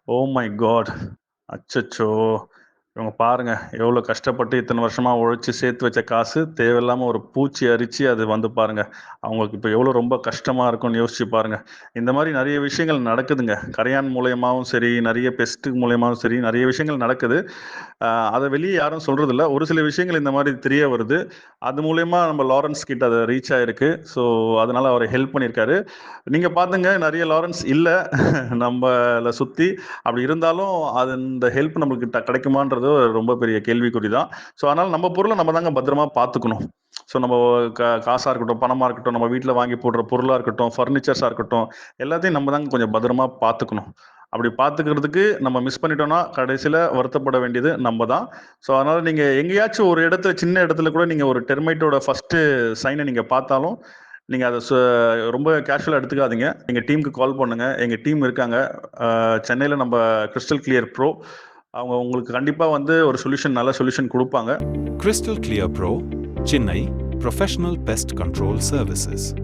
Oh my God! அச்சச்சோ! இவங்க பாருங்க, எவ்வளோ கஷ்டப்பட்டு இத்தன வருஷமா உழைச்சு சேர்த்து வச்ச காசு, தேவையில்லாம ஒரு பூச்சி அரிச்சு அது வந்து பாருங்க, அவங்களுக்கு இப்ப எவ்வளோ ரொம்ப கஷ்டமா இருக்கும்னு யோசிச்சு பாருங்க. இந்த மாரி நெறைய விஷயங்கள் நடக்குதுங்க. கரையான் மூலியமாவும் சரி, நெறைய பெஸ்ட் மூலியமாவும் சரி, நெறைய விஷயங்கள் நடக்குது. அ அத வெளிய யாரும் சொல்றதில்ல. ஒரு சில விஷயங்கள் இந்த மாரி தெரிய வருது. அது மூலியமா நம்ம லாரன்ஸ் கிட்ட அது ரீச் ஆயிருக்கு. ஸோ, அதனால அவரு ஹெல்ப் பண்ணியிருக்காரு. நீங்க பாத்துங்க நெறைய லாரன்ஸ் இல்ல நம்மள சுத்தி. அப்படி இருந்தாலும் அது இந்த ஹெல்ப் நம்மளுக்கு கிடைக்குமான்றது ரொம்ப பெரிய கேள்விக்குறி தான். ஸோ, அதனால நம்ம பொருள நம்ம தாங்க பத்திரமா பாத்துக்கணும். ஸோ, நம்ம காசா இருக்கட்டும், பணமா இருக்கட்டும், நம்ம வீட்ல வாங்கி போடுற பொருளா இருக்கட்டும், ஃபர்னிச்சர்ஸா இருக்கட்டும், எல்லாத்தையும் நம்ம தாங்க கொஞ்சம் பத்திரமா பாத்துக்கணும். அப்படி பாத்துக்கிறதுக்கு நம்ம மிஸ் பண்ணிட்டோம்னா, கடைசில வருத்தப்பட வேண்டியது நம்ம தான். ஸோ, அதனால நீங்க எங்கேயாச்சும் ஒரு இடத்துல சின்ன இடத்துல கூட நீங்க ஒரு டெர்மைட்டோட ஃபர்ஸ்ட்டு சைன நீங்க பாத்தாலும், நீங்க அத ரொம்ப கேஷுவலா எடுத்துக்காதீங்க. எங்க டீமுக்கு கால் பண்ணுங்க. எங்க டீம் இருக்காங்க. சென்னையில நம்ம கிறிஸ்டல் கிளியர் ப்ரோ. அவங்க உங்களுக்கு கண்டிப்பா வந்து ஒரு நல்ல சொல்யூஷன் குடுப்பாங்க. Crystal Clear Pro, Chennai, Professional Pest Control Services.